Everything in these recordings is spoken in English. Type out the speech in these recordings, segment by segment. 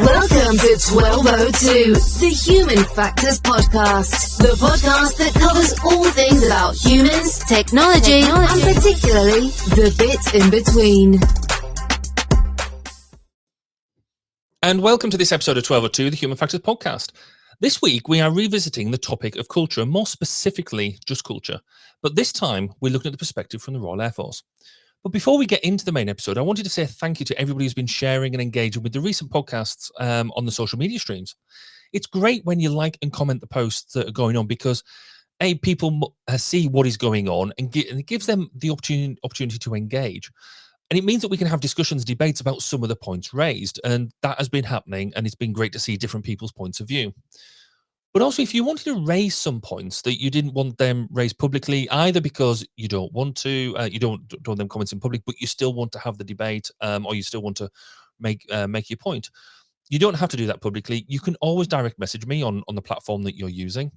Welcome to 1202, the Human Factors Podcast. The podcast that covers all things about humans, technology, and particularly the bits in between. And welcome to this episode of 1202, the Human Factors Podcast. This week, we are revisiting the topic of culture, more specifically, just culture. But this time, we're looking at the perspective from the Royal Air Force. But before we get into the main episode, I wanted to say thank you to everybody who's been sharing and engaging with the recent podcasts on the social media streams. It's great when you like and comment the posts that are going on because, A, people see what is going on and it gives them the opportunity to engage. And it means that we can have discussions, debates about some of the points raised. And that has been happening. And it's been great to see different people's points of view. But also, if you wanted to raise some points that you didn't want them raised publicly, either because you don't want to, you don't want them comments in public, but you still want to have the debate, or you still want to make your point, you don't have to do that publicly. You can always direct message me on the platform that you're using,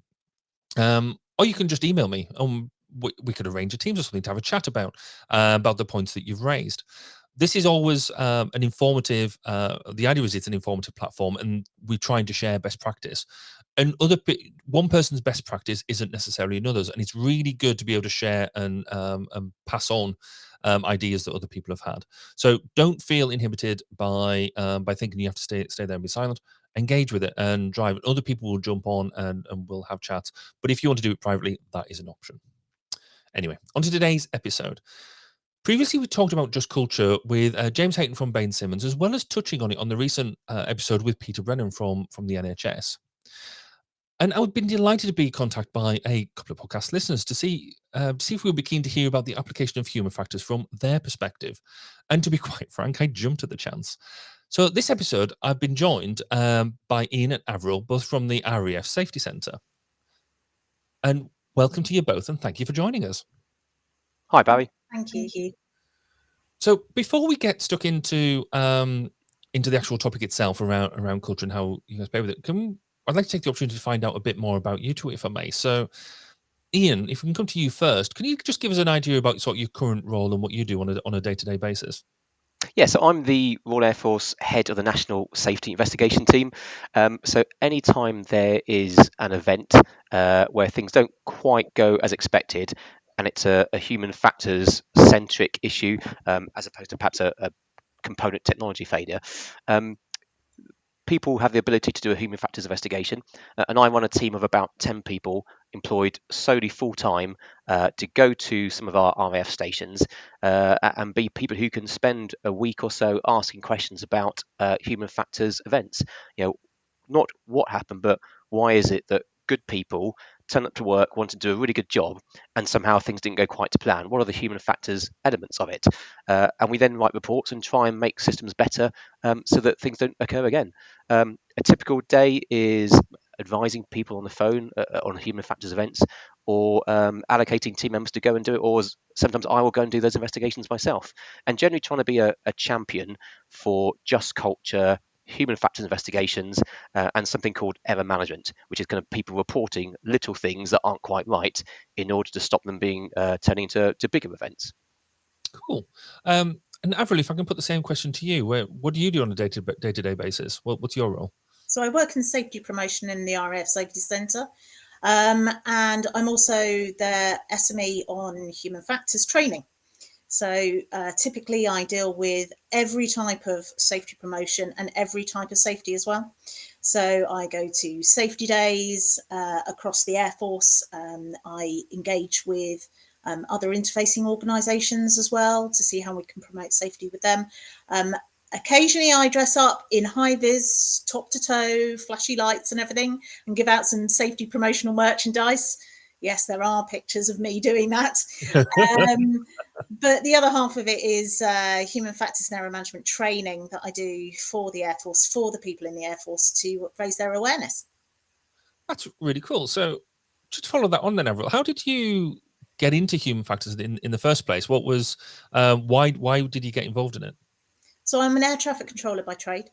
or you can just email me. We could arrange a Teams or something to have a chat about the points that you've raised. This is always an informative. The idea is it's an informative platform, and we're trying to share best practice. And one person's best practice isn't necessarily another's, and it's really good to be able to share and pass on ideas that other people have had. So don't feel inhibited by thinking you have to stay there and be silent. Engage with it and drive. Other people will jump on and we'll have chats. But if you want to do it privately, that is an option. Anyway, on to today's episode. Previously, we talked about just culture with James Hayton from Bain Simmons, as well as touching on it on the recent episode with Peter Brennan from the NHS. And I've been delighted to be contacted by a couple of podcast listeners to see if we'll be keen to hear about the application of human factors from their perspective. And to be quite frank, I jumped at the chance. So this episode, I've been joined by Ian and Avril, both from the RAF Safety Centre. And welcome to you both, and thank you for joining us. Hi, Barry. Thank you. So before we get stuck into the actual topic itself around culture and how you guys play with it, I'd like to take the opportunity to find out a bit more about you two, if I may. So, Ian, if we can come to you first, can you just give us an idea about sort of your current role and what you do on a day-to-day basis? Yeah, so I'm the Royal Air Force head of the National Safety Investigation Team. So anytime there is an event where things don't quite go as expected, and it's a human factors centric issue, as opposed to perhaps a component technology failure, people have the ability to do a human factors investigation, and I run a team of about 10 people employed solely full-time to go to some of our RAF stations and be people who can spend a week or so asking questions about human factors events. Not what happened, but why is it that good people turn up to work, want to do a really good job, and somehow things didn't go quite to plan? What are the human factors elements of it? And we then write reports and try and make systems better so that things don't occur again. A typical day is advising people on the phone on human factors events, or allocating team members to go and do it, or sometimes I will go and do those investigations myself, and generally trying to be a champion for just culture, human factors investigations, and something called error management, which is kind of people reporting little things that aren't quite right in order to stop them being turning into bigger events. Cool. And Avril, if I can put the same question to you, what do you do on a day-to-day basis? What's your role? So I work in safety promotion in the RAF Safety Centre, and I'm also the SME on human factors training. So typically I deal with every type of safety promotion and every type of safety as well. So I go to safety days across the Air Force. I engage with other interfacing organisations as well to see how we can promote safety with them. Occasionally I dress up in high vis, top to toe, flashy lights and everything, and give out some safety promotional merchandise. Yes, there are pictures of me doing that. But the other half of it is human factors and error management training that I do for the Air Force, for the people in the Air Force, to raise their awareness. That's really cool. So just to follow that on then, Avril, how did you get into human factors in the first place? What was why did you get involved in it? So I'm an air traffic controller by trade.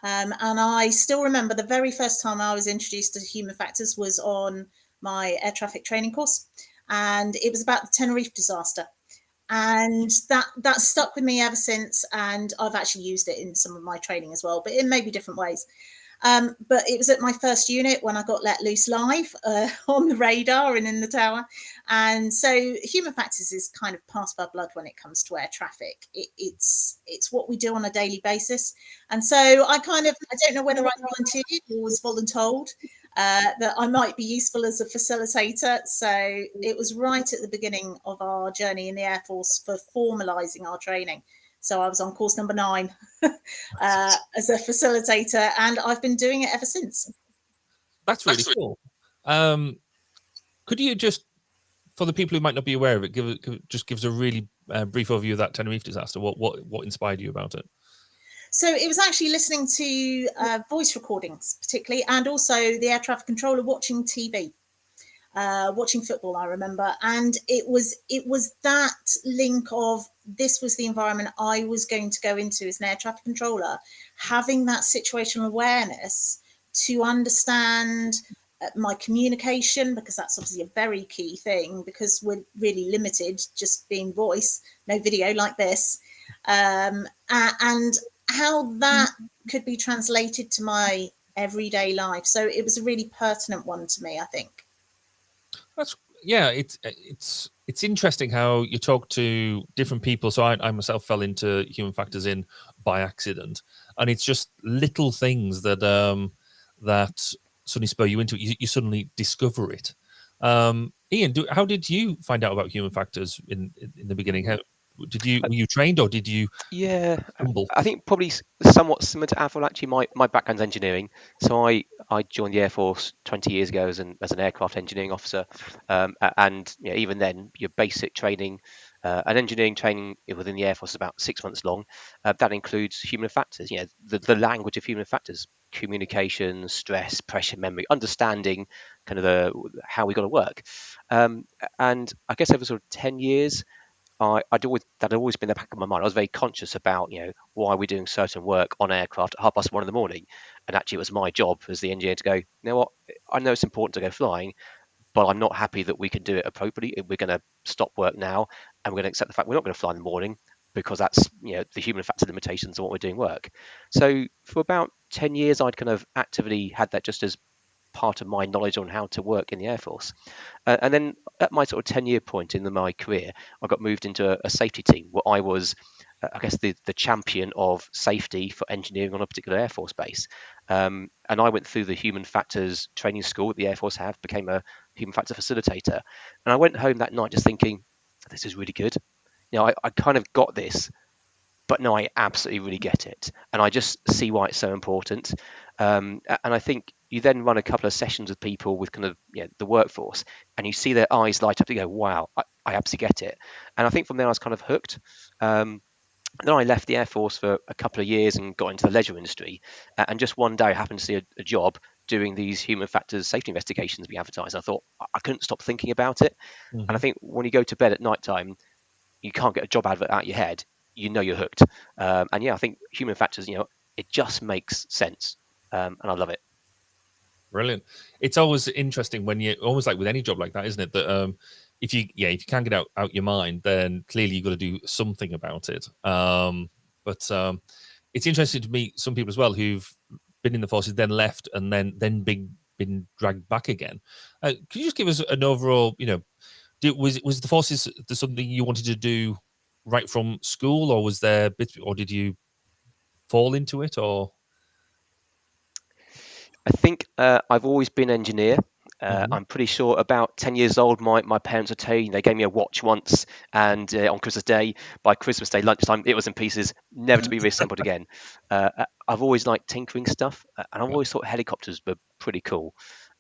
And I still remember the very first time I was introduced to human factors was on my air traffic training course. And it was about the Tenerife disaster. and that stuck with me ever since, and I've actually used it in some of my training as well, but in maybe different ways. But it was at my first unit when I got let loose live on the radar and in the tower. And so human factors is kind of part of our blood when it comes to air traffic. It's what we do on a daily basis. And so I don't know whether I volunteered or was voluntold that I might be useful as a facilitator. So it was right at the beginning of our journey in the Air Force for formalising our training. So I was on course number 9 as a facilitator, and I've been doing it ever since. That's really cool. Could you just, for the people who might not be aware of it, give us a really brief overview of that Tenerife disaster? What inspired you about it? So it was actually listening to voice recordings, particularly, and also the air traffic controller watching TV. Watching football, I remember, and it was that link of this was the environment I was going to go into as an air traffic controller, having that situational awareness to understand my communication, because that's obviously a very key thing, because we're really limited just being voice, no video like this, and how that could be translated to my everyday life. So it was a really pertinent one to me, I think. It's interesting how you talk to different people. So I myself fell into human factors in by accident, and it's just little things that that suddenly spur you into it. You suddenly discover it. Ian, how did you find out about human factors in the beginning? How were you trained, or did you stumble? I think probably somewhat similar to Avril. Actually, my background's engineering, so I joined the Air Force 20 years ago as an aircraft engineering officer, and even then, your basic training, and engineering training within the Air Force is about 6 months long. That includes human factors, the language of human factors, communication, stress, pressure, memory, understanding kind of how we got to work. And I guess over sort of 10 years, that had always been in the back of my mind. I was very conscious about, why we're doing certain work on aircraft at 1:30 in the morning, and actually it was my job as the engineer to go, you know what, I know it's important to go flying, but I'm not happy that we can do it appropriately. We're going to stop work now, and we're going to accept the fact we're not going to fly in the morning because that's the human factor limitations of what we're doing work. So for about 10 years, I'd kind of actively had that just as part of my knowledge on how to work in the Air Force. And then at my sort of 10-year point in my career, I got moved into a safety team where I was, I guess, the champion of safety for engineering on a particular Air Force base. And I went through the human factors training school that the Air Force have, became a human factor facilitator. And I went home that night just thinking, this is really good. I kind of got this, but no, I absolutely really get it, and I just see why it's so important. And I think you then run a couple of sessions with people with kind of the workforce, and you see their eyes light up. You go, "Wow, I absolutely get it." And I think from there I was kind of hooked. Then I left the Air Force for a couple of years and got into the leisure industry. And just one day I happened to see a job doing these human factors safety investigations being advertised. I thought I couldn't stop thinking about it. Mm-hmm. And I think when you go to bed at night time, you can't get a job advert out of your head. You're hooked. And I think human factors, it just makes sense. And I love it. Brilliant. It's always interesting when you almost like with any job like that, isn't it? That if you can't get out your mind, then clearly you've got to do something about it. But it's interesting to meet some people as well who've been in the forces, then left, and then been dragged back again. Could you just give us an overall, was the forces something you wanted to do right from school, or was there bits, or did you fall into it, or? I think I've always been an engineer. I'm pretty sure about 10 years old, my parents would tell you, they gave me a watch once, and on Christmas Day, by Christmas Day lunchtime, it was in pieces, never to be reassembled again. I've always liked tinkering stuff, and I've always thought helicopters were pretty cool.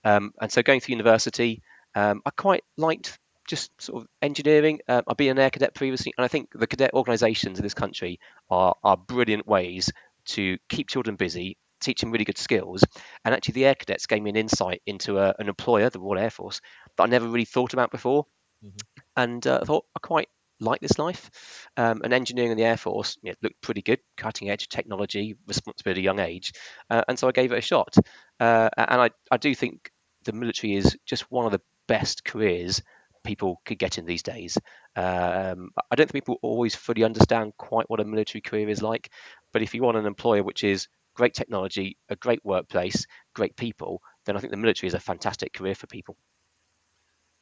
And so going through university, I quite liked just sort of engineering. I've been an air cadet previously, and I think the cadet organisations in this country are brilliant ways to keep children busy, teach them really good skills. And actually, the air cadets gave me an insight into an employer, the Royal Air Force, that I never really thought about before. Mm-hmm. And I thought I quite like this life. And engineering in the Air Force looked pretty good, cutting edge technology, responsibility, young age. And so I gave it a shot. And I do think the military is just one of the best careers people could get in these days. I don't think people always fully understand quite what a military career is like, but if you want an employer which is great technology, a great workplace, great people, then I think the military is a fantastic career for people.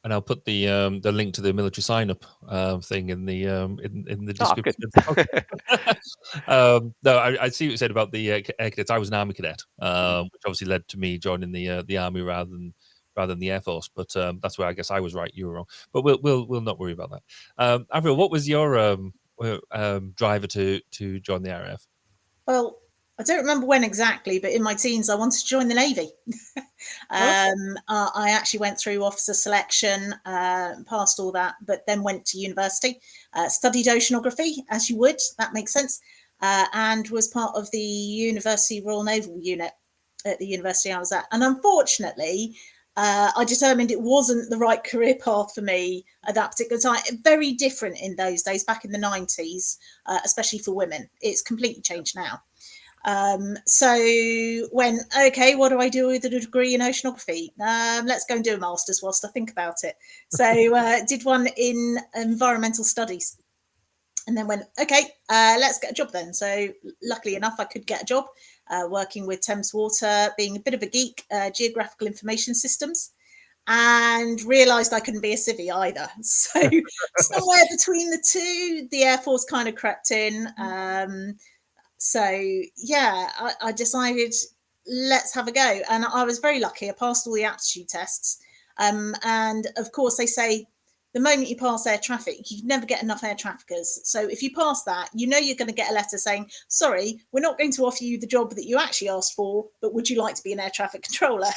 And I'll put the link to the military sign up thing in the description. No, I see what you said about the air cadets. I was an army cadet, which obviously led to me joining the army rather than the air force. But that's where I guess I was right, you were wrong. But we'll not worry about that. Avril, what was your driver to join the RAF? Well, I don't remember when exactly, but in my teens, I wanted to join the Navy. I actually went through officer selection, passed all that, but then went to university, studied oceanography, as you would, that makes sense, and was part of the University Royal Naval Unit at the university I was at. And unfortunately, I determined it wasn't the right career path for me at that particular time. Very different in those days, back in the 90s, especially for women. It's completely changed now. So when, okay, what do I do with a degree in oceanography? Let's go and do a master's whilst I think about it. So did one in environmental studies. And then went, okay, let's get a job then. So luckily enough, I could get a job working with Thames Water, being a bit of a geek, geographical information systems, and realised I couldn't be a civvy either. So somewhere between the two, the Air Force kind of crept in. So yeah, I decided let's have a go. And I was very lucky. I passed all the aptitude tests. And of course, they say the moment you pass air traffic, you never get enough air traffickers. So if you pass that, you know you're going to get a letter saying, sorry, we're not going to offer you the job that you actually asked for, but would you like to be an air traffic controller?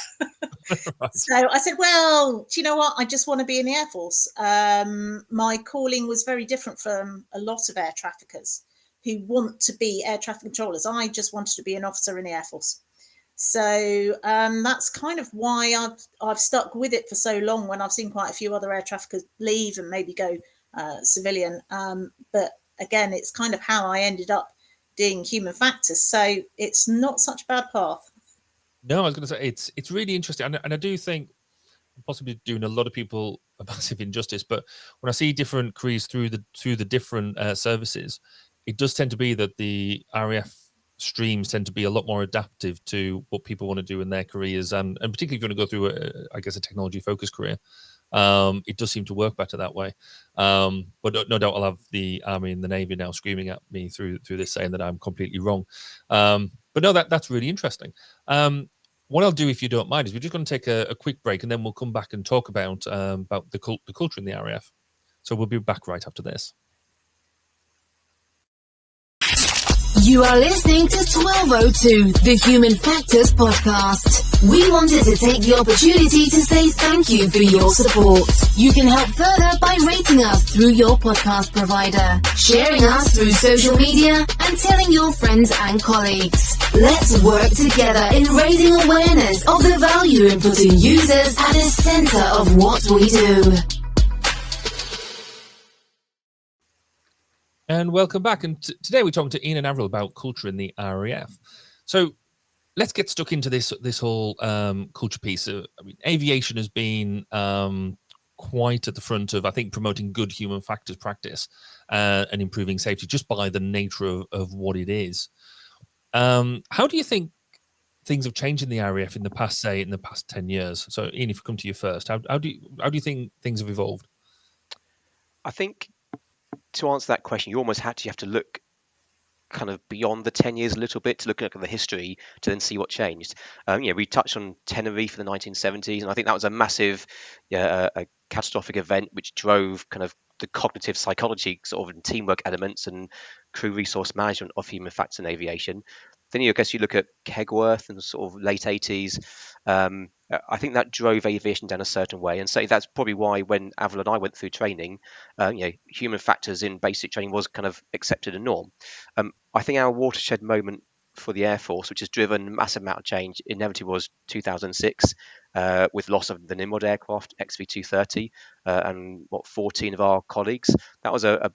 Right. So I said, well, do you know what? I just want to be in the Air Force. My calling was very different from a lot of air traffickers who want to be air traffic controllers. I just wanted to be an officer in the Air Force. So that's kind of why I've stuck with it for so long, when I've seen quite a few other air traffickers leave and maybe go civilian. But again, it's kind of how I ended up doing human factors. So it's not such a bad path. No, I was going to say it's really interesting, and I do think I'm possibly doing a lot of people a massive injustice. But when I see different careers through the different services, it does tend to be that the RAF streams tend to be a lot more adaptive to what people want to do in their careers, and particularly if you want to go through I guess a technology focused career, it does seem to work better that way. But no doubt I'll have the Army and the Navy now screaming at me through this, saying that I'm completely wrong. But no, that's really interesting. What I'll do, if you don't mind, is we're just going to take a quick break, and then we'll come back and talk about the culture in the RAF. So we'll be back right after this. You are listening to 1202, the Human Factors Podcast. We wanted to take the opportunity to say thank you for your support. You can help further by rating us through your podcast provider, sharing us through social media, and telling your friends and colleagues. Let's work together in raising awareness of the value in putting users at the centre of what we do. And welcome back. And today we're talking to Ian and Avril about culture in the RAF. So let's get stuck into this whole culture piece. I mean, aviation has been quite at the front of, I think, promoting good human factors practice and improving safety just by the nature of what it is. How do you think things have changed in the RAF in the past 10 years? So Ian, if you come to you first, how do you think things have evolved? I think, to answer that question, you almost have to look kind of beyond the 10 years a little bit to look at the history to then see what changed. We touched on Tenerife in the 1970s, and I think that was a massive, a catastrophic event which drove kind of the cognitive psychology sort of and teamwork elements and crew resource management of human factors in aviation. Then I guess you look at Kegworth in the sort of late 80s. I think that drove aviation down a certain way, and so that's probably why when Avril and I went through training, human factors in basic training was kind of accepted a norm. I think our watershed moment for the Air Force, which has driven a massive amount of change, inevitably was 2006, with loss of the Nimrod aircraft, XV-230, and 14 of our colleagues. That was a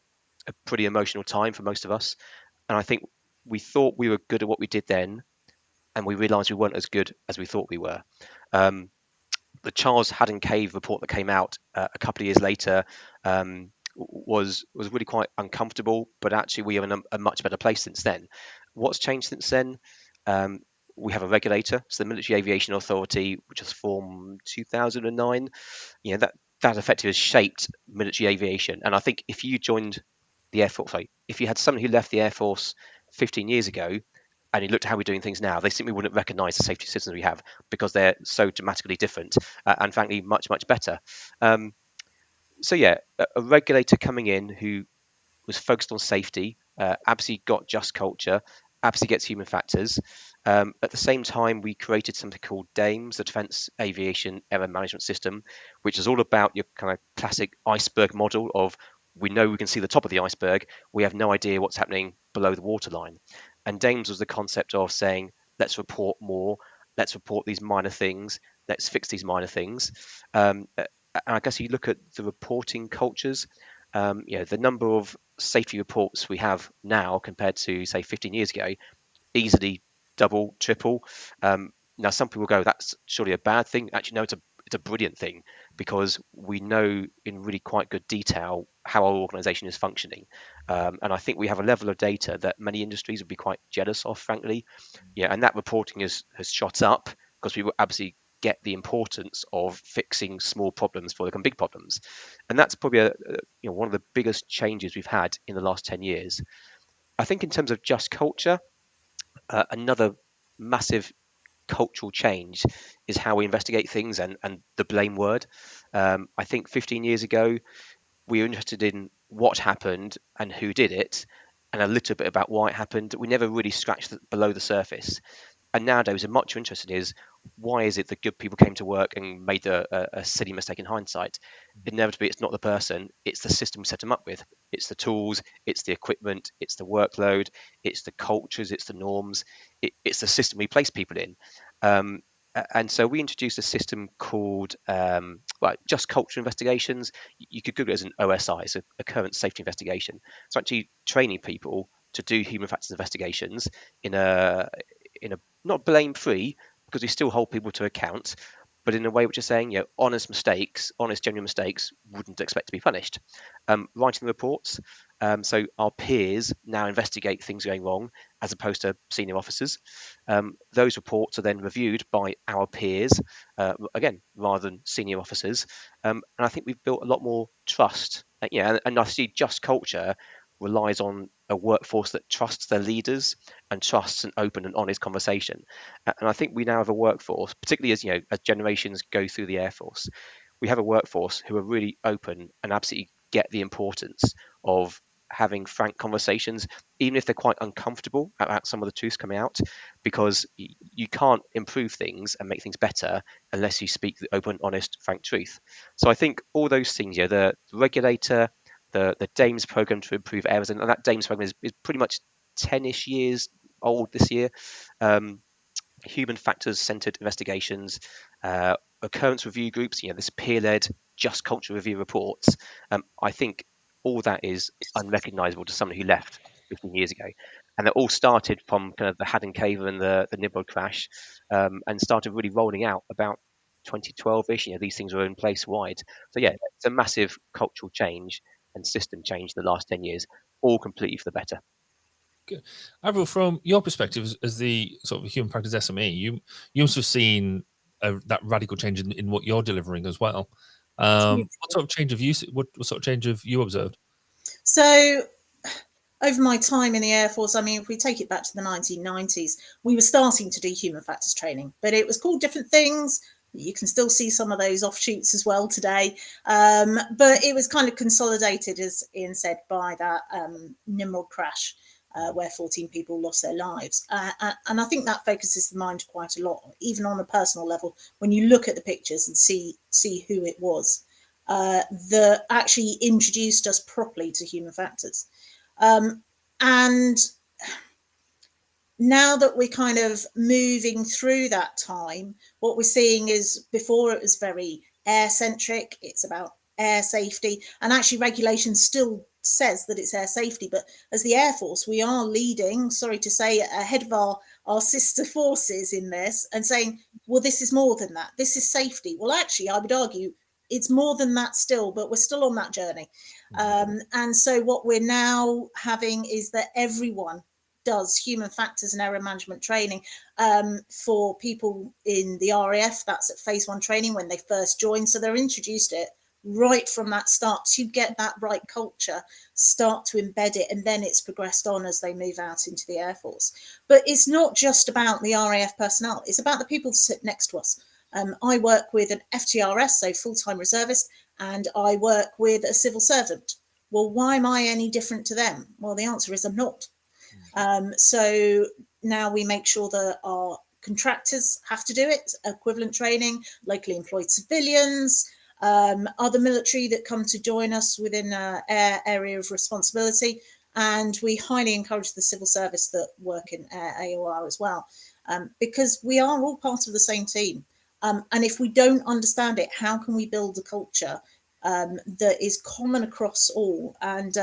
pretty emotional time for most of us, and I think we thought we were good at what we did then, and we realised we weren't as good as we thought we were. the Charles Haddon Cave report that came out a couple of years later was really quite uncomfortable, but actually we are in a much better place since then. What's changed since then? We have a regulator, so the Military Aviation Authority, which was formed 2009. That effectively has shaped military aviation. And I think if you joined the Air Force, if you had someone who left the Air Force 15 years ago and you looked at how we're doing things now, they simply wouldn't recognise the safety systems we have because they're so dramatically different and frankly much better. So yeah, a regulator coming in who was focused on safety, absolutely got just culture, absolutely gets human factors. At the same time, we created something called DAMES, the Defence Aviation Error Management System, which is all about your kind of classic iceberg model of we know we can see the top of the iceberg, we have no idea what's happening below the waterline. And DAMES was the concept of saying, let's report more, let's report these minor things, let's fix these minor things. And I guess you look at the reporting cultures, the number of safety reports we have now compared to say 15 years ago, easily double, triple. Now some people go, that's surely a bad thing. Actually, no, it's a brilliant thing because we know in really quite good detail how our organization is functioning. And I think we have a level of data that many industries would be quite jealous of, frankly. And that reporting has shot up because we will absolutely get the importance of fixing small problems before they become big problems. And that's probably one of the biggest changes we've had in the last 10 years. I think in terms of just culture, another massive cultural change is how we investigate things and the blame word. I think 15 years ago, we were interested in what happened and who did it, and a little bit about why it happened. We never really scratched below the surface. And nowadays, we're much interested is why is it that good people came to work and made a silly mistake in hindsight? Inevitably, it's not the person, it's the system we set them up with. It's the tools, it's the equipment, it's the workload, it's the cultures, it's the norms, it's the system we place people in. And so we introduced a system called just culture investigations. You could Google it as an OSI, so occurrence safety investigation. So actually training people to do human factors investigations in a not blame free, because we still hold people to account, but in a way which is saying, honest mistakes, honest, genuine mistakes wouldn't expect to be punished. Writing the reports, so our peers now investigate things going wrong as opposed to senior officers. Those reports are then reviewed by our peers, again, rather than senior officers. And I think we've built a lot more trust. And I see just culture relies on a workforce that trusts their leaders and trusts an open and honest conversation. And I think we now have a workforce, particularly as generations go through the Air Force, we have a workforce who are really open and absolutely get the importance of having frank conversations, even if they're quite uncomfortable about some of the truths coming out, because you can't improve things and make things better unless you speak the open, honest, frank truth. So I think all those things, the regulator, the DAMES program to improve errors, and that DAMES program is pretty much 10-ish years old this year. Human factors centered investigations, occurrence review groups, this peer-led just culture review reports. I think all that is unrecognizable to someone who left 15 years ago. And it all started from kind of the Haddon Cave and the Nimrod crash, and started really rolling out about 2012-ish. These things were in place wide. So yeah, it's a massive cultural change and system change in the last 10 years, all completely for the better. Good. Avril, from your perspective as the sort of human factors SME, you must have seen that radical change in what you're delivering as well. What sort of change have you? What sort of change have you observed? So, over my time in the Air Force, I mean, if we take it back to the 1990s, we were starting to do human factors training, but it was called different things. You can still see some of those offshoots as well today. But it was kind of consolidated, as Ian said, by that Nimrod crash, where 14 people lost their lives. And I think that focuses the mind quite a lot, even on a personal level, when you look at the pictures and see who it was that actually introduced us properly to human factors. And now that we're kind of moving through that time, what we're seeing is before it was very air centric, it's about air safety, and actually regulations still says that it's air safety, but as the Air Force, we are leading, sorry to say, ahead of our sister forces in this and saying, well, this is more than that. This is safety. Well, actually, I would argue it's more than that still, but we're still on that journey. And so what we're now having is that everyone does human factors and error management training for people in the RAF. That's at phase 1 training when they first join. So they're introduced it right from that start to get that right culture, start to embed it, and then it's progressed on as they move out into the Air Force. But it's not just about the RAF personnel, it's about the people that sit next to us. I work with an FTRS, so full-time reservist, and I work with a civil servant. Well, why am I any different to them? Well, the answer is I'm not. So now we make sure that our contractors have to do it, equivalent training, locally employed civilians, other military that come to join us within our area of responsibility. And we highly encourage the civil service that work in AOR as well, because we are all part of the same team. And if we don't understand it, how can we build a culture that is common across all? And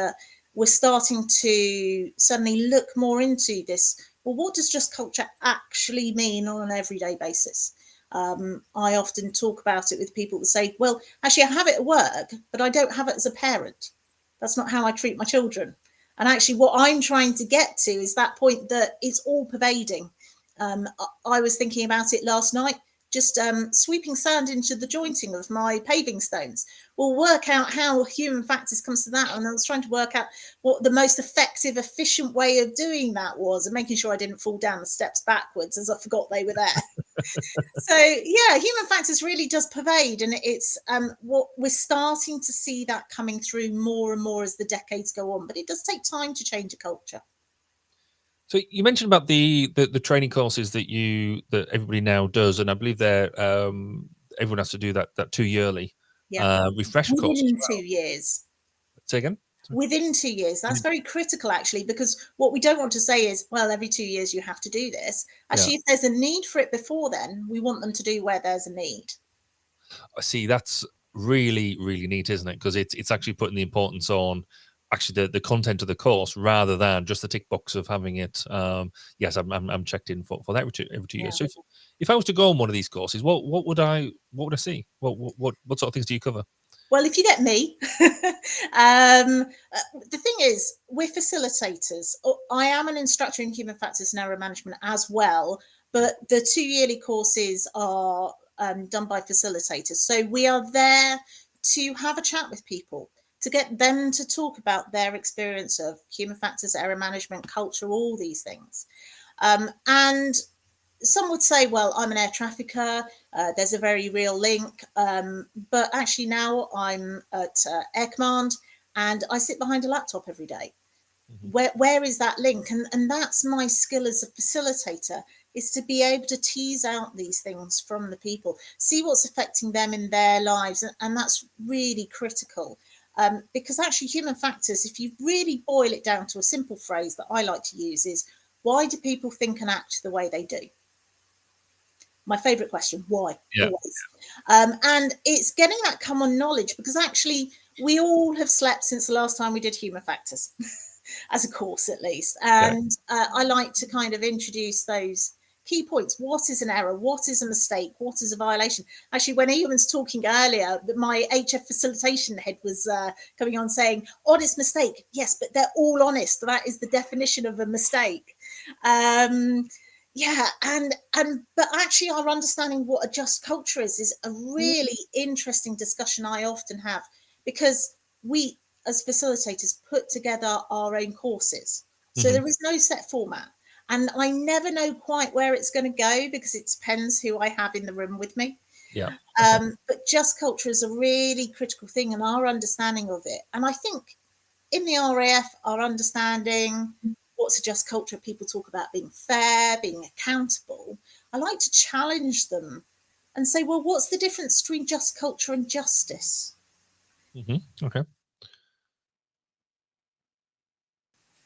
we're starting to suddenly look more into this. Well, what does just culture actually mean on an everyday basis? I often talk about it with people that say, well, actually, I have it at work, but I don't have it as a parent. That's not how I treat my children. And actually, what I'm trying to get to is that point that it's all pervading. I was thinking about it last night, just sweeping sand into the jointing of my paving stones. We'll work out how human factors comes to that. And I was trying to work out what the most effective, efficient way of doing that was, and making sure I didn't fall down the steps backwards as I forgot they were there. So yeah, human factors really does pervade, and it's what we're starting to see that coming through more and more as the decades go on. But it does take time to change a culture. So you mentioned about the training courses that everybody now does, and I believe they're everyone has to do that 2 yearly refresher course as Within well. 2 years. Say again? Within 2 years. That's very critical, actually, because what we don't want to say is, well, every 2 years you have to do this. Actually, if there's a need for it before then, we want them to do where there's a need. I see. That's really, really neat, isn't it? Because it's actually putting the importance on actually the content of the course rather than just the tick box of having it. Yes, I'm checked in for that every 2 years. So if I was to go on one of these courses, what would I see? What sort of things do you cover? Well, if you get me, the thing is, we're facilitators. I am an instructor in human factors and error management as well, but the 2 yearly courses are done by facilitators. So we are there to have a chat with people, to get them to talk about their experience of human factors, error management, culture, all these things. And some would say, well, I'm an air trafficker, there's a very real link, but actually now I'm at Air Command and I sit behind a laptop every day. Where is that link? And that's my skill as a facilitator, is to be able to tease out these things from the people, see what's affecting them in their lives. And that's really critical, because actually human factors, if you really boil it down to a simple phrase that I like to use, is why do people think and act the way they do? My favorite question, why? Always. And it's getting that common knowledge, because actually we all have slept since the last time we did human factors as a course, at least. And I like to kind of introduce those key points. What is an error? What is a mistake? What is a violation? Actually, when Ian was talking earlier, my HF facilitation head was coming on saying, honest mistake. Yes, but they're all honest. That is the definition of a mistake. But actually our understanding what a just culture is a really interesting discussion I often have, because we as facilitators put together our own courses. So there is no set format, and I never know quite where it's going to go, because it depends who I have in the room with me. But just culture is a really critical thing, and our understanding of it. And I think in the RAF, our understanding, what's a just culture? People talk about being fair, being accountable. I like to challenge them and say, well, what's the difference between just culture and justice? Okay.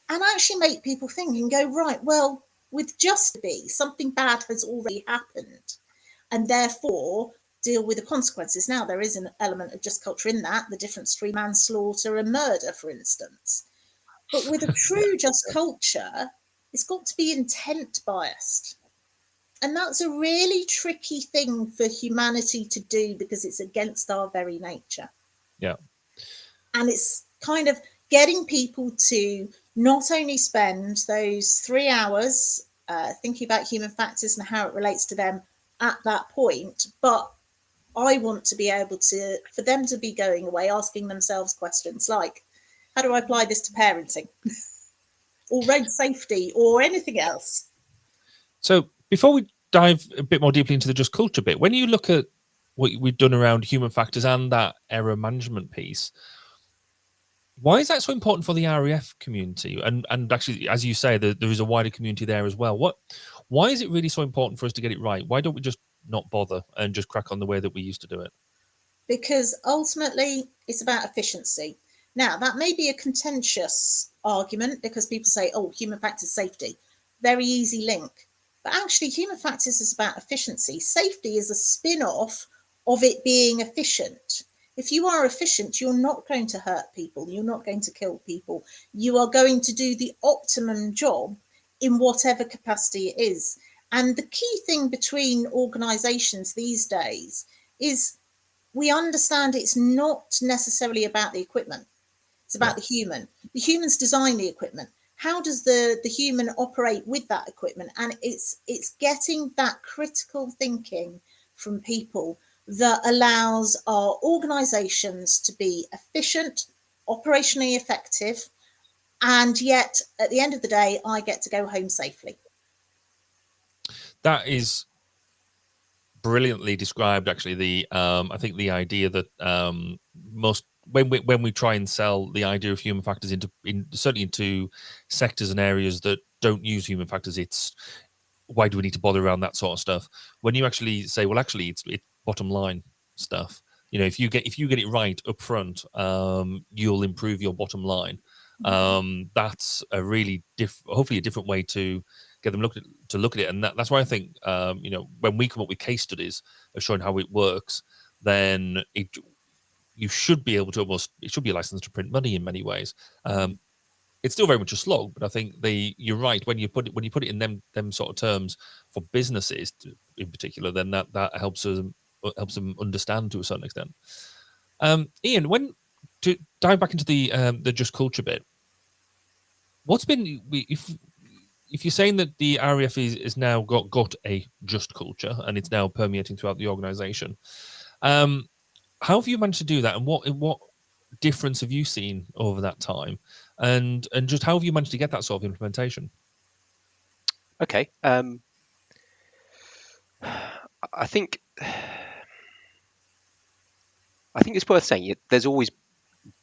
And actually make people think and go, right, well, with just be, something bad has already happened. And therefore, deal with the consequences. Now, there is an element of just culture in that, the difference between manslaughter and murder, for instance. But with a true just culture, it's got to be intent biased. And that's a really tricky thing for humanity to do because it's against our very nature. Yeah. And it's kind of getting people to not only spend those 3 hours thinking about human factors and how it relates to them at that point, but I want to be able to, for them to be going away asking themselves questions like, how do I apply this to parenting or road safety or anything else? So before we dive a bit more deeply into the just culture bit, when you look at what we've done around human factors and that error management piece, why is that so important for the RAF community? And actually, as you say, there is a wider community there as well. Why is it really so important for us to get it right? Why don't we just not bother and just crack on the way that we used to do it? Because ultimately it's about efficiency. Now, that may be a contentious argument because people say, oh, human factors safety, very easy link. But actually, human factors is about efficiency. Safety is a spin off of it being efficient. If you are efficient, you're not going to hurt people, you're not going to kill people, you are going to do the optimum job in whatever capacity it is. And the key thing between organizations these days is we understand it's not necessarily about the equipment. It's about the human. The humans design the equipment. How does the human operate with that equipment? And it's getting that critical thinking from people that allows our organizations to be efficient, operationally effective, and yet at the end of the day, I get to go home safely. That is brilliantly described, actually. I think the idea that most when we try and sell the idea of human factors certainly into sectors and areas that don't use human factors, it's why do we need to bother around that sort of stuff? When you actually say, well, actually, it's bottom line stuff. You know, if you get it right up front, you'll improve your bottom line. That's a really hopefully a different way to get them to look at it, and that's why I think you know, when we come up with case studies of showing how it works, then you should be able to it should be a license to print money in many ways. It's still very much a slog, but I think you're right when you put it in them sort of terms for businesses in particular, then that helps them understand to a certain extent. Ian, to dive back into the just culture bit, what's been if you're saying that the RAF is now got a just culture and it's now permeating throughout the organization, how have you managed to do that, and what difference have you seen over that time, and just how have you managed to get that sort of implementation? Okay, I think it's worth saying there's always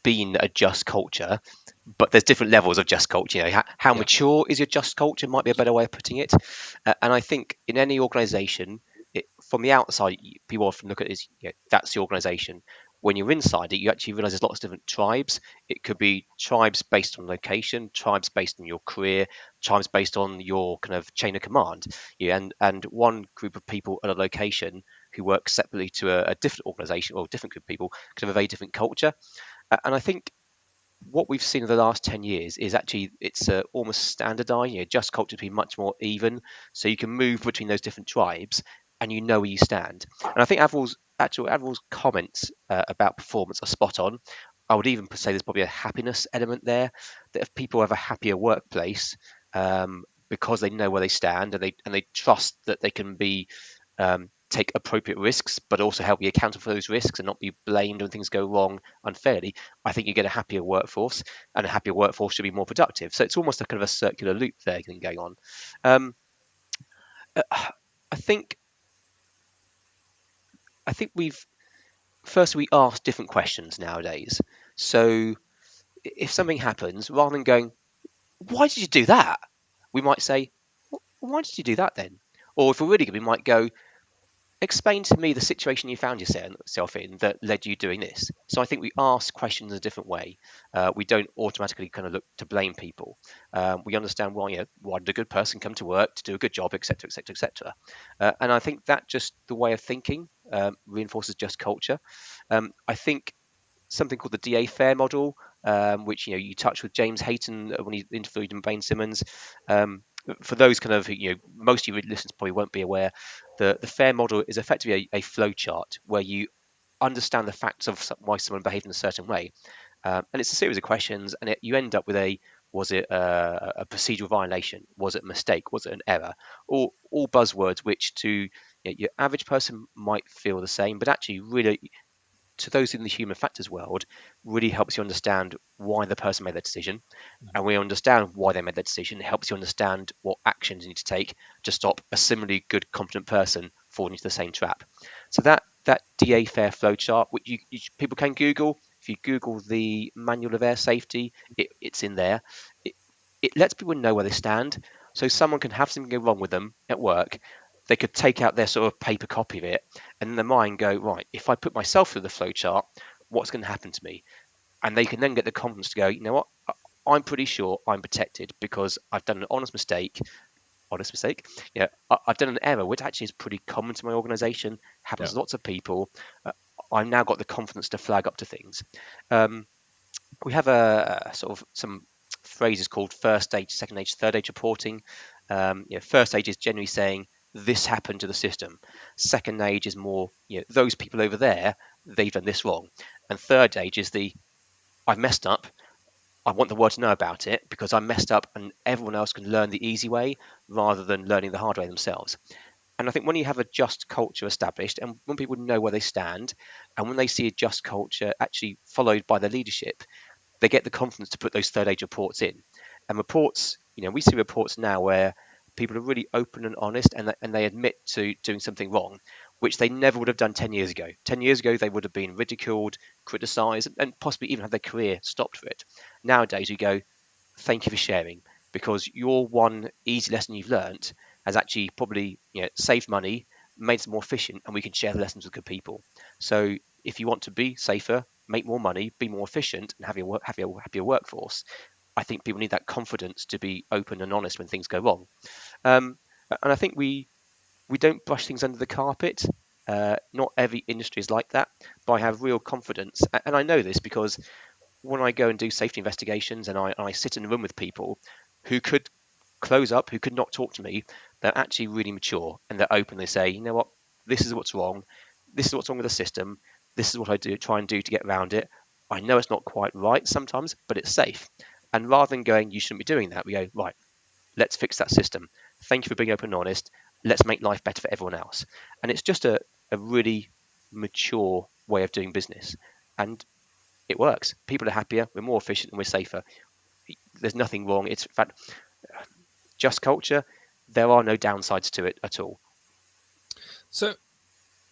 been a just culture, but there's different levels of just culture. You know, how mature is your just culture might be a better way of putting it. And I think in any organization, from the outside, people often look at it as, you know, that's the organization. When you're inside it, you actually realize there's lots of different tribes. It could be tribes based on location, tribes based on your career, tribes based on your kind of chain of command. Yeah, and one group of people at a location who work separately to a different organization or a different group of people could have a very different culture. And I think what we've seen in the last 10 years is actually it's almost standardized. You know, just culture to be much more even, so you can move between those different tribes and you know where you stand. And I think Avril's comments about performance are spot on. I would even say there's probably a happiness element there, that if people have a happier workplace because they know where they stand and they trust that they can be take appropriate risks, but also help be accountable for those risks and not be blamed when things go wrong unfairly, I think you get a happier workforce, and a happier workforce should be more productive. So it's almost a kind of a circular loop there going on. I think we ask different questions nowadays. So if something happens, rather than going, "Why did you do that?" we might say, "Well, why did you do that then?" Or if we're really good, we might go, explain to me the situation you found yourself in that led you doing this. So I think we ask questions in a different way. We don't automatically kind of look to blame people. We understand why did a good person come to work to do a good job, etc., etc., etc. And I think that just the way of thinking reinforces just culture. I think something called the DA Fair model, which you touched with James Hayton when he interviewed Bain Simmons. For those kind of most of your listeners probably won't be aware, the FAIR model is effectively a flow chart where you understand the facts of why someone behaved in a certain way, and it's a series of questions, and you end up with was it a procedural violation? Was it a mistake? Was it an error? All buzzwords which to your average person might feel the same, but actually really to those in the human factors world really helps you understand why the person made that decision. And we understand why they made that decision. It helps you understand what actions you need to take to stop a similarly good, competent person falling into the same trap. So that DA Fair flowchart, which people can Google. If you Google the Manual of Air Safety, it's in there. It, it lets people know where they stand. So someone can have something go wrong with them at work. They could take out their sort of paper copy of it and in their mind go, right, if I put myself through the flowchart, what's going to happen to me? And they can then get the confidence to go, you know what, I'm pretty sure I'm protected because I've done an honest mistake. I've done an error, which actually is pretty common to my organisation, happens to lots of people. I've now got the confidence to flag up to things. We have a sort of some phrases called first stage, second stage, third stage reporting. First stage is generally saying this happened to the system. Second stage is more, those people over there, they've done this wrong. And third stage is I've messed up. I want the world to know about it because I messed up and everyone else can learn the easy way rather than learning the hard way themselves. And I think when you have a just culture established and when people know where they stand and when they see a just culture actually followed by their leadership, they get the confidence to put those third age reports in. And reports, we see reports now where people are really open and honest and they admit to doing something wrong, which they never would have done 10 years ago. 10 years ago, they would have been ridiculed, criticized, and possibly even had their career stopped for it. Nowadays, you go, thank you for sharing, because your one easy lesson you've learned has actually probably saved money, made us more efficient, and we can share the lessons with good people. So if you want to be safer, make more money, be more efficient, and have your happier workforce, I think people need that confidence to be open and honest when things go wrong. And I think we don't brush things under the carpet. Not every industry is like that, but I have real confidence, and I know this because when I go and do safety investigations and I sit in a room with people who could close up, who could not talk to me, they're actually really mature and they're open. They say, you know what, this is what's wrong. This is what's wrong with the system. This is what I try and do to get around it. I know it's not quite right sometimes, but it's safe. And rather than going, you shouldn't be doing that, we go, right, let's fix that system. Thank you for being open and honest. Let's make life better for everyone else. And it's just a really mature way of doing business. And it works. People are happier, we're more efficient, and we're safer. There's nothing wrong. It's in fact just culture. There are no downsides to it at all. So,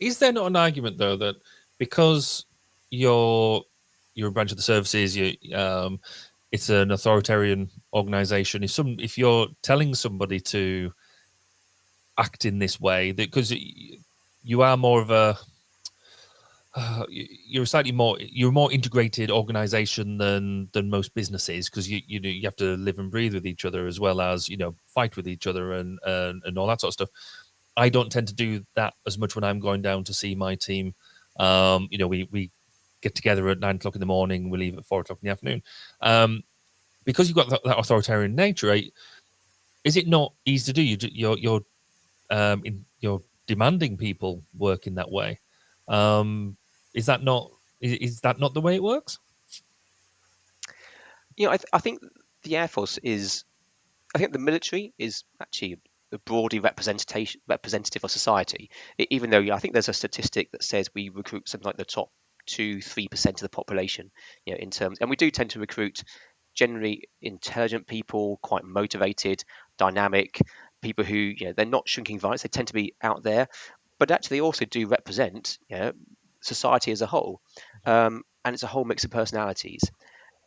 is there not an argument though that because you're a branch of the services, it's an authoritarian organization. If you're telling somebody to act in this way, because you are more of a you're a more integrated organization than most businesses, because you have to live and breathe with each other as well as fight with each other and all that sort of stuff. I don't tend to do that as much when I'm going down to see my team. We get together at 9 o'clock in the morning, we leave at 4 o'clock in the afternoon. Because you've got that authoritarian nature, right? Is it not easy to do? You're demanding people work in that way. Is that not the way it works? I think the Air Force is. I think the military is actually broadly representative of society. Even though I think there's a statistic that says we recruit something like the top 2-3% of the population, in terms, and we do tend to recruit generally intelligent people, quite motivated, dynamic people who they're not shrinking violence. They tend to be out there, but actually they also do represent society as a whole, and it's a whole mix of personalities.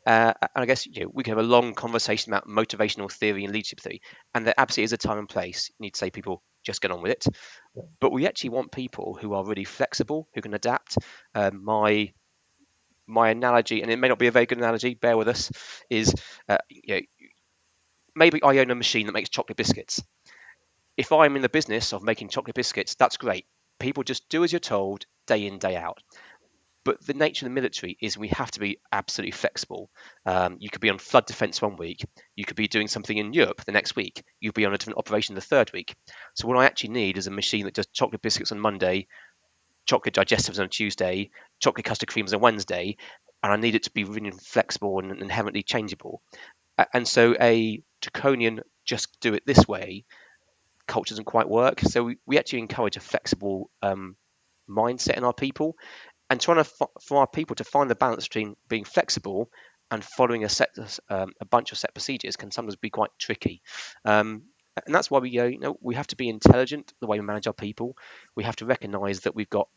And I guess we can have a long conversation about motivational theory and leadership theory, and there absolutely is a time and place. You need to say people just get on with it. But we actually want people who are really flexible, who can adapt. My analogy, and it may not be a very good analogy, bear with us, is maybe I own a machine that makes chocolate biscuits. If I'm in the business of making chocolate biscuits, that's great. People just do as you're told, day in, day out. But the nature of the military is we have to be absolutely flexible. You could be on flood defense one week, you could be doing something in Europe the next week, you'd be on a different operation the third week. So what I actually need is a machine that does chocolate biscuits on Monday, chocolate digestives on a Tuesday, chocolate custard creams on Wednesday, and I need it to be really flexible and inherently changeable. And so a draconian just do it this way culture doesn't quite work. So we actually encourage a flexible mindset in our people, and trying to for our people to find the balance between being flexible and following a bunch of set procedures can sometimes be quite tricky. And that's why we go, we have to be intelligent the way we manage our people. We have to recognise that we've got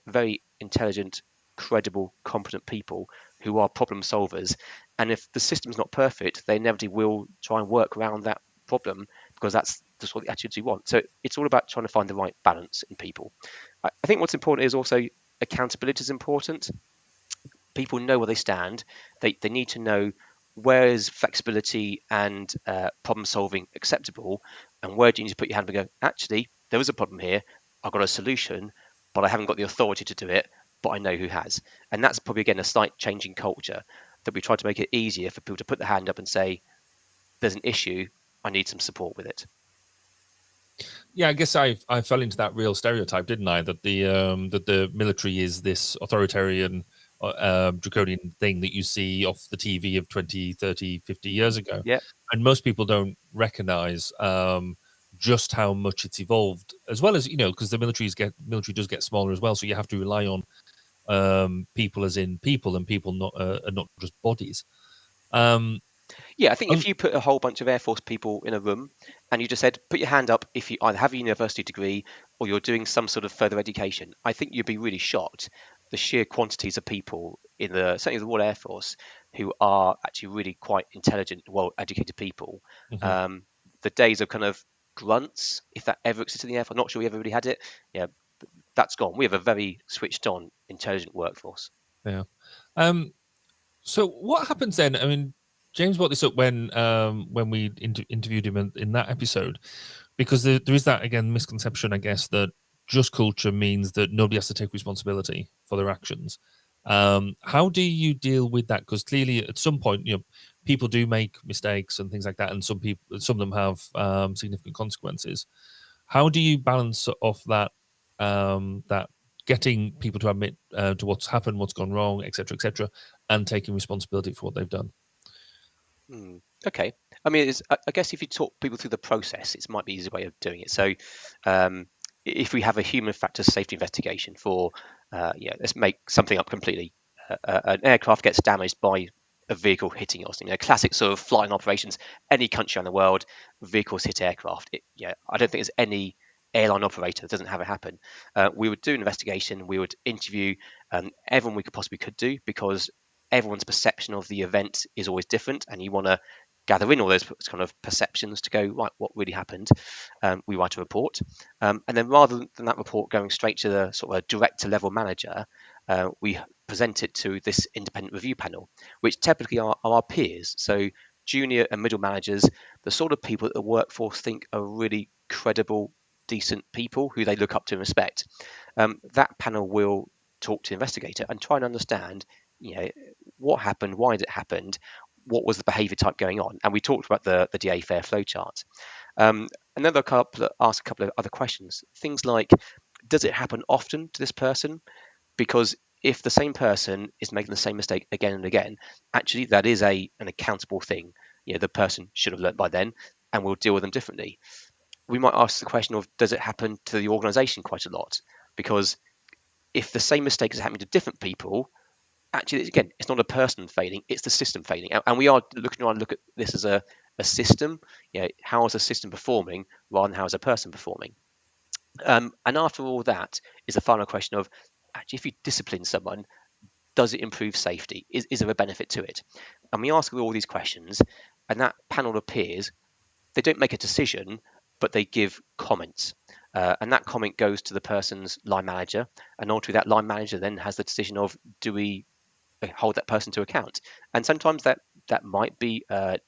very intelligent, credible, competent people who are problem solvers. And if the system's not perfect, they inevitably will try and work around that problem because that's just what the attitudes we want. So it's all about trying to find the right balance in people. I think what's important is also accountability is important. People know where they stand. They need to know where is flexibility and problem solving acceptable, and where do you need to put your hand up and go, actually, there is a problem here. I've got a solution, but I haven't got the authority to do it, but I know who has. And that's probably, again, a slight change in culture that we try to make it easier for people to put their hand up and say, there's an issue, I need some support with it. Yeah, I guess I fell into that real stereotype, didn't I? That the military is this authoritarian, draconian thing that you see off the TV of 20, 30, 50 years ago. Yeah. And most people don't recognize just how much it's evolved, as well as, because the military does get smaller as well. So you have to rely on people as in people, and people not just bodies. Yeah, I think if you put a whole bunch of Air Force people in a room and you just said, put your hand up if you either have a university degree or you're doing some sort of further education, I think you'd be really shocked the sheer quantities of people in certainly the Royal Air Force who are actually really quite intelligent, well-educated people. Mm-hmm. The days of kind of grunts, if that ever existed in the Air Force, I'm not sure we ever really had it. Yeah, that's gone. We have a very switched on, intelligent workforce. Yeah. So what happens then? I mean, James brought this up when we interviewed him in that episode, because there is that, again, misconception, I guess, that just culture means that nobody has to take responsibility for their actions. How do you deal with that? Because clearly, at some point, people do make mistakes and things like that, and some of them have significant consequences. How do you balance off that getting people to admit to what's happened, what's gone wrong, etc., and taking responsibility for what they've done? Okay. I mean, I guess if you talk people through the process, it might be an easy way of doing it. So, if we have a human factors safety investigation for, let's make something up completely. An aircraft gets damaged by a vehicle hitting it or something. Classic sort of flying operations. Any country around the world, vehicles hit aircraft. I don't think there's any airline operator that doesn't have it happen. We would do an investigation. We would interview everyone we could do, because everyone's perception of the event is always different, and you want to gather in all those kind of perceptions to go, right, what really happened. We write a report, and then rather than that report going straight to the sort of a director level manager, we present it to this independent review panel, which typically are our peers. So junior and middle managers, the sort of people that the workforce think are really credible, decent people who they look up to and respect. That panel will talk to the investigator and try and understand, what happened, why did it happen, what was the behaviour type going on, and we talked about the DA fair flowchart. And then they'll ask a couple of other questions, things like, does it happen often to this person? Because if the same person is making the same mistake again and again, actually that is an accountable thing. The person should have learnt by then, and we'll deal with them differently. We might ask the question of, does it happen to the organisation quite a lot? Because if the same mistake is happening to different people, actually, again, it's not a person failing, it's the system failing. And we are trying to look at this as a system. How is a system performing rather than how is a person performing? And after all that is the final question of, actually, if you discipline someone, does it improve safety? Is there a benefit to it? And we ask all these questions, and that panel appears. They don't make a decision, but they give comments. And that comment goes to the person's line manager, and ultimately that line manager then has the decision of, do we hold that person to account? And sometimes that might be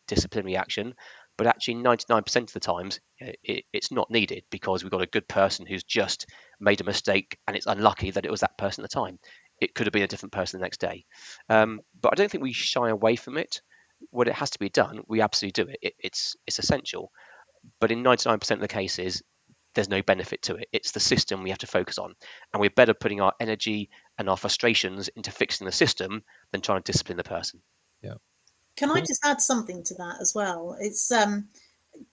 disciplinary action, but actually 99% of the times it's not needed, because we've got a good person who's just made a mistake, and it's unlucky that it was that person at the time. It could have been a different person the next day. But I don't think we shy away from it. When it has to be done, we absolutely do it. It's essential. But in 99% of the cases, there's no benefit to it. It's the system we have to focus on. And we're better putting our energy and our frustrations into fixing the system than trying to discipline the person. Yeah. Can I just add something to that as well? It's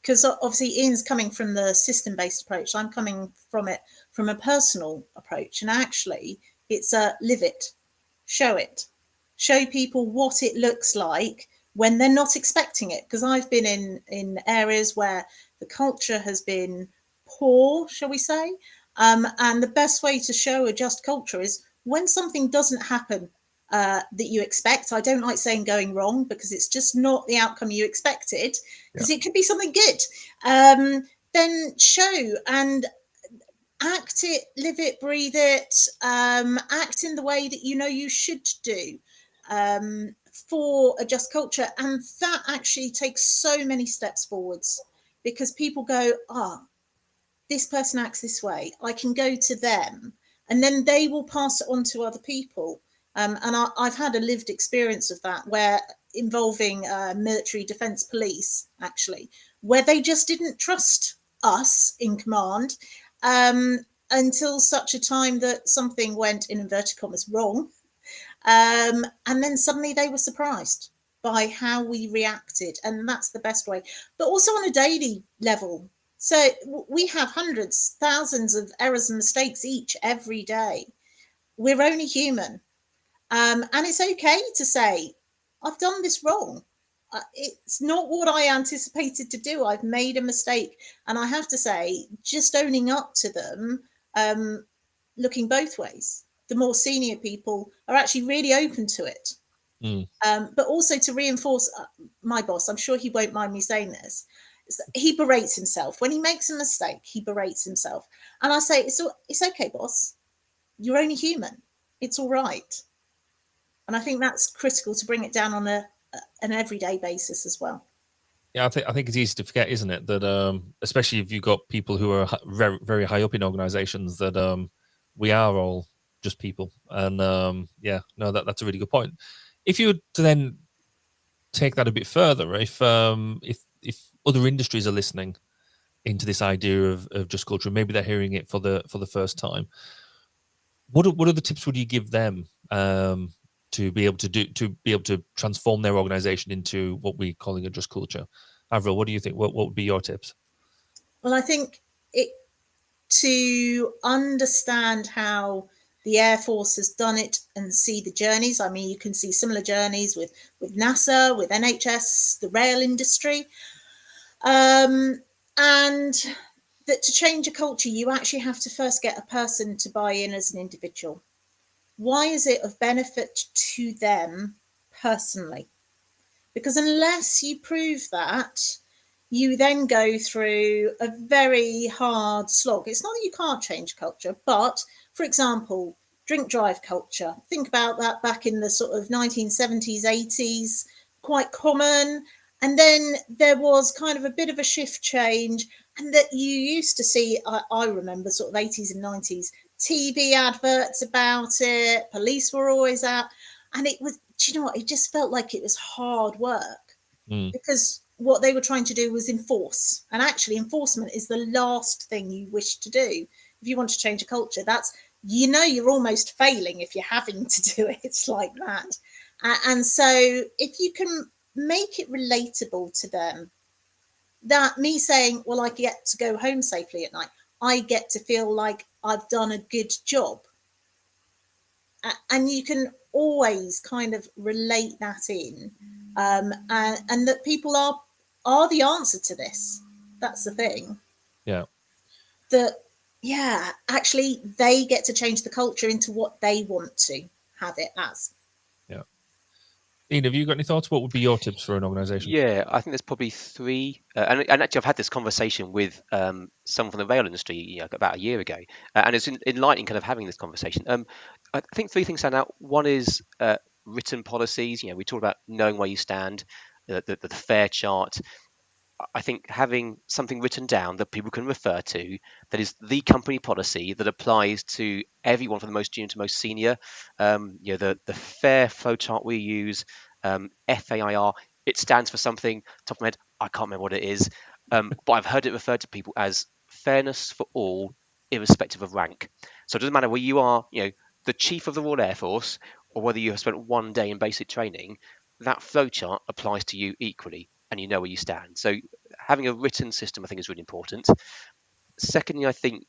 because obviously Ian's coming from the system-based approach. I'm coming from it from a personal approach. And actually, it's live it, show people what it looks like when they're not expecting it. Because I've been in areas where the culture has been poor, shall we say, and the best way to show a just culture is when something doesn't happen that you expect. I don't like saying going wrong, because it's just not the outcome you expected, because it could be something good. Then show and act it, live it, breathe it, act in the way that you know you should do for a just culture. And that actually takes so many steps forwards, because people go, this person acts this way, I can go to them, and then they will pass it on to other people. And I've had a lived experience of that, where involving military defence police, actually, where they just didn't trust us in command until such a time that something went, in inverted commas, wrong. And then suddenly they were surprised by how we reacted. And that's the best way. But also on a daily level. So we have hundreds, thousands of errors and mistakes every day. We're only human. And it's okay to say, I've done this wrong. It's not what I anticipated to do. I've made a mistake. And I have to say, just owning up to them, looking both ways. The more senior people are actually really open to it. But also to reinforce my boss, I'm sure he won't mind me saying this, he berates himself. When he makes a mistake, he berates himself. And I say, it's okay, boss. You're only human. It's all right. And I think that's critical to bring it down on an everyday basis as well. Yeah, I think it's easy to forget, isn't it, that especially if you've got people who are very, very high up in organizations, that we are all just people. And that's a really good point. If you were to then take that a bit further, if other industries are listening into this idea of just culture, maybe they're hearing it for the first time, what other tips would you give them to be able to transform their organization into what we're calling a just culture? Avril, what do you think? What would be your tips? Well, I think to understand how the Air Force has done it and see the journeys. I mean, you can see similar journeys with NASA, with NHS, the rail industry. And that to change a culture, you actually have to first get a person to buy in as an individual. Why is it of benefit to them personally? Because unless you prove that, you then go through a very hard slog. It's not that you can't change culture, but for example, drink drive culture. Think about that back in the sort of 1970s, 80s, quite common. And then there was kind of a bit of a shift change, and that you used to see, I remember sort of 80s and 90s, TV adverts about it. Police were always out. And it was, do you know what? It just felt like it was hard work because what they were trying to do was enforce. And actually, enforcement is the last thing you wish to do. If you want to change a culture, that's, you're almost failing if you're having to do it. It's like that. And so if you can make it relatable to them, that me saying, well, I get to go home safely at night, I get to feel like I've done a good job. And you can always kind of relate that in, and that people are the answer to this. That's the thing. Yeah. That, yeah, actually they get to change the culture into what they want to have it as. Yeah. Ian, have you got any thoughts? What would be your tips for an organisation? Yeah, I think there's probably three, and actually I've had this conversation with someone from the rail industry, about a year ago, and it's enlightening kind of having this conversation. I think three things stand out. One is written policies. We talk about knowing where you stand, the fair chart. I think having something written down that people can refer to, that is the company policy that applies to everyone from the most junior to most senior. The fair flowchart we use, FAIR, it stands for something. Top of my head, I can't remember what it is, but I've heard it referred to people as fairness for all, irrespective of rank. So it doesn't matter where you are, the chief of the Royal Air Force, or whether you have spent one day in basic training. That flowchart applies to you equally, and you know where you stand. So having a written system, I think, is really important. Secondly, I think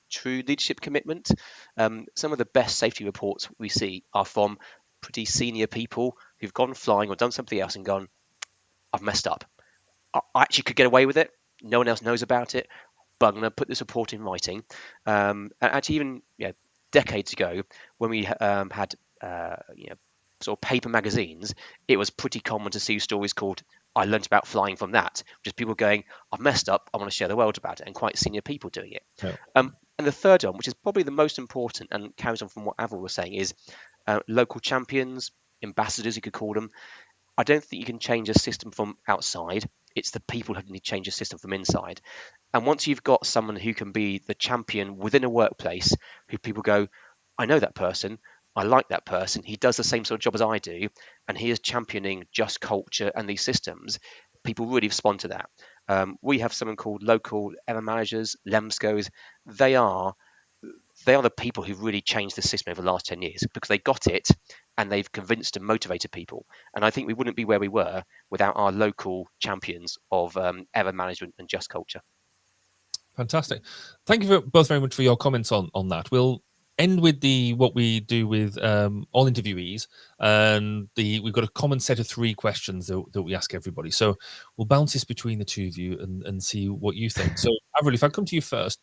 true leadership commitment. Some of the best safety reports we see are from pretty senior people who've gone flying or done something else and gone, I've messed up. I actually could get away with it. No one else knows about it, but I'm going to put this report in writing. And actually, even decades ago, when we had sort of paper magazines, it was pretty common to see stories called "I learnt about flying from that," which is people going, "I've messed up. I want to share the world about it," and quite senior people doing it. Yeah. And the third one, which is probably the most important and carries on from what Avril was saying, is local champions, ambassadors, you could call them. I don't think you can change a system from outside. It's the people who need to change a system from inside. And once you've got someone who can be the champion within a workplace, who people go, I know that person, I like that person, he does the same sort of job as I do, and he is championing just culture and these systems, people really respond to that. We have someone called local error managers, LEMSCOs. They are the people who've really changed the system over the last 10 years because they got it and they've convinced and motivated people. And I think we wouldn't be where we were without our local champions of error management and just culture. Fantastic. Thank you both very much for your comments on that. We'll end with what we do with all interviewees, and we've got a common set of 3 questions that we ask everybody. So we'll bounce this between the two of you and see what you think. So Avril, if I come to you first,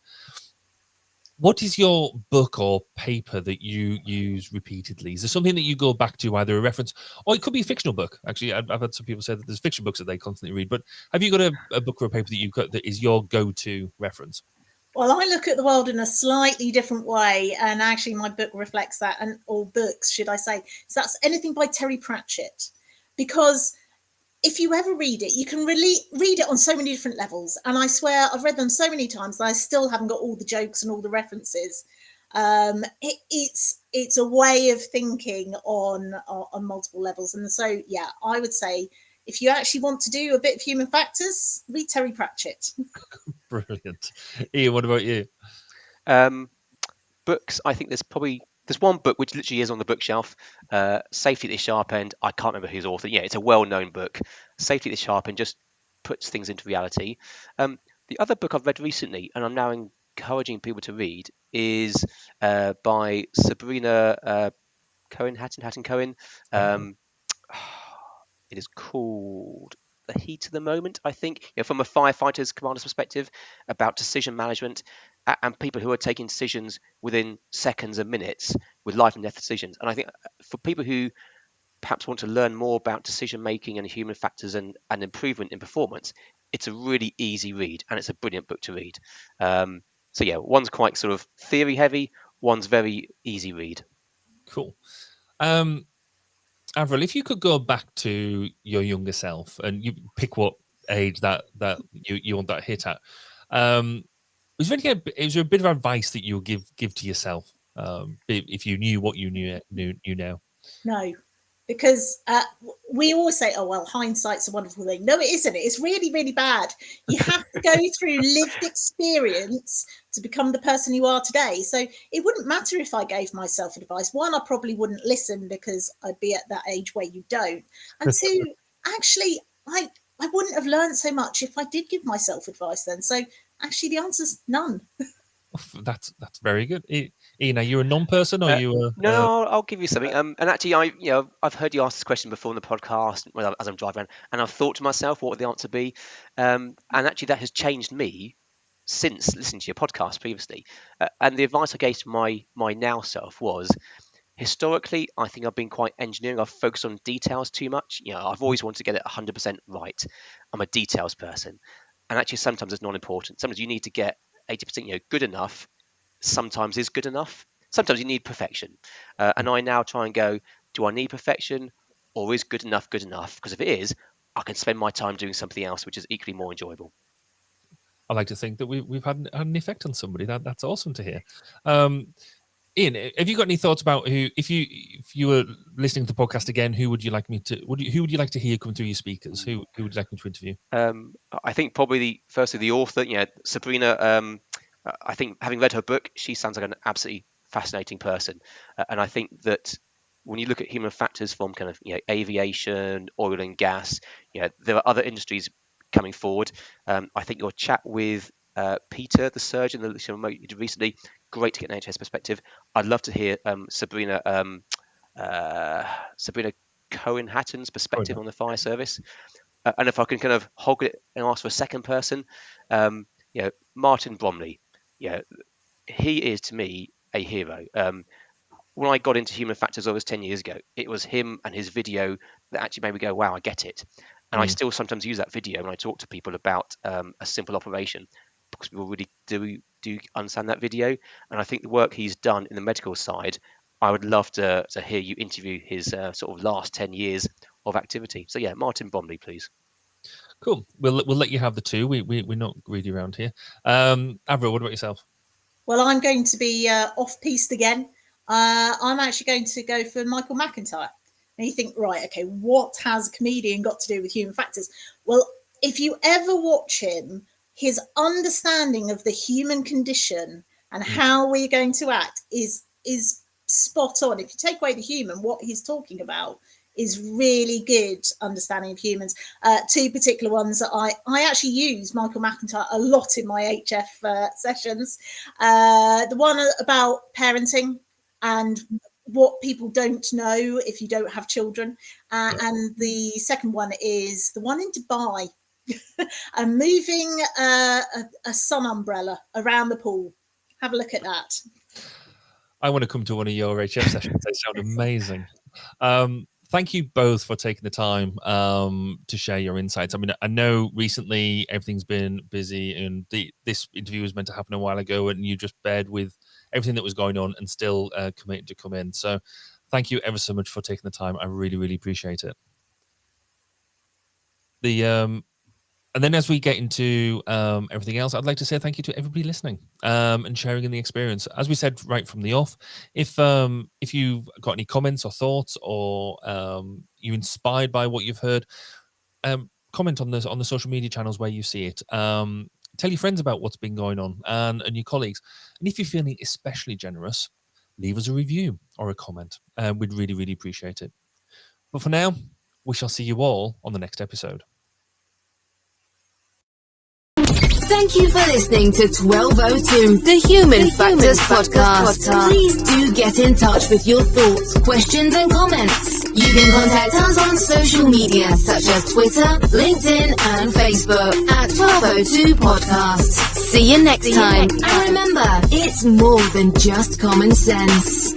what is your book or paper that you use repeatedly? Is there something that you go back to, either a reference, or it could be a fictional book? Actually, I've had some people say that there's fiction books that they constantly read, but have you got a book or a paper that you've got that is your go-to reference? Well, I look at the world in a slightly different way, and actually my book reflects that, or books, should I say. So that's anything by Terry Pratchett, because if you ever read it, you can really read it on so many different levels. And I swear I've read them so many times that I still haven't got all the jokes and all the references. It's a way of thinking on multiple levels. And so, yeah, I would say if you actually want to do a bit of human factors, read Terry Pratchett. Brilliant. Ian, what about you? Books, I think there's one book which literally is on the bookshelf, Safety at the Sharp End. I can't remember who's author. Yeah, it's a well-known book. Safety at the Sharp End just puts things into reality. The other book I've read recently, and I'm now encouraging people to read, is by Sabrina Hatton Cohen. It is called The Heat of the Moment, I think, from a firefighter's commander's perspective, about decision management and people who are taking decisions within seconds and minutes with life and death decisions. And I think for people who perhaps want to learn more about decision making and human factors and improvement in performance, it's a really easy read, and it's a brilliant book to read. So yeah, one's quite sort of theory heavy, one's very easy read. Cool. Avril, if you could go back to your younger self and you pick what age that you want that hit at, was there a bit of advice that you would give to yourself if you knew what you knew now? No, because we always say, oh, well, hindsight's a wonderful thing. No, it isn't. It's really, really bad. You have to go through lived experience to become the person you are today. So it wouldn't matter if I gave myself advice. One, I probably wouldn't listen because I'd be at that age where you don't. And two, actually, I wouldn't have learned so much if I did give myself advice then. So actually, the answer's none. That's very good. Ian, are you a non-person or you? No, I'll give you something. And actually, I've heard you ask this question before in the podcast as I'm driving around, and I've thought to myself, what would the answer be? And actually, that has changed me since listening to your podcast previously. And the advice I gave to my now self was, Historically, I think I've been quite engineering. I've focused on details too much. I've always wanted to get it 100% right. I'm a details person. And actually, sometimes it's not important. Sometimes you need to get 80%, good enough. Sometimes is good enough. Sometimes you need perfection. And I now try and go, do I need perfection, or is good enough good enough? Because if it is, I can spend my time doing something else, which is equally more enjoyable. I like to think that we've had an effect on somebody. That's awesome to hear. Ian, have you got any thoughts about who, if you were listening to the podcast again, who would you like me to? Who would you like to hear come through your speakers? Who would you like me to interview? I think probably firstly the author, Sabrina. I think having read her book, she sounds like an absolutely fascinating person, and I think that when you look at human factors from kind of aviation, oil and gas, there are other industries coming forward. I think your chat with Peter, the surgeon that you did recently, great to get an NHS perspective. I'd love to hear Sabrina Cohen-Hatton's perspective on the fire service. And if I can kind of hog it and ask for a second person, Martin Bromley, he is to me a hero. When I got into human factors almost 10 years ago, it was him and his video that actually made me go, wow, I get it. And I still sometimes use that video when I talk to people about a simple operation, because people really do understand that video. And I think the work he's done in the medical side, I would love to hear you interview his sort of last 10 years of activity. So yeah, Martin Bromley, please. Cool. We'll let you have the two. We're not greedy around here. Avril, what about yourself? Well, I'm going to be off-piste again. I'm actually going to go for Michael McIntyre. And you think, right, okay, what has a comedian got to do with human factors? Well, if you ever watch him, his understanding of the human condition and how we're going to act is spot on. If you take away the human, what he's talking about is really good understanding of humans. Two particular ones that I actually use Michael McIntyre a lot in my HF sessions. The one about parenting and what people don't know if you don't have children. And the second one is the one in Dubai. And moving a sun umbrella around the pool. Have a look at that. I want to come to one of your HF sessions. They sound amazing. Thank you both for taking the time to share your insights. I mean, I know recently everything's been busy, and this interview was meant to happen a while ago, and you just bared with everything that was going on and still committed to come in. So thank you ever so much for taking the time. I really, really appreciate it. And then as we get into everything else, I'd like to say thank you to everybody listening and sharing in the experience. As we said right from the off, if you've got any comments or thoughts, or you're inspired by what you've heard, comment on the social media channels where you see it. Tell your friends about what's been going on and your colleagues. And if you're feeling especially generous, leave us a review or a comment. We'd really, really appreciate it. But for now, we shall see you all on the next episode. Thank you for listening to 1202, the Human Factors Podcast. Please do get in touch with your thoughts, questions and comments. You can contact us on social media such as Twitter, LinkedIn and Facebook at 1202 Podcast. See you next time. And remember, it's more than just common sense.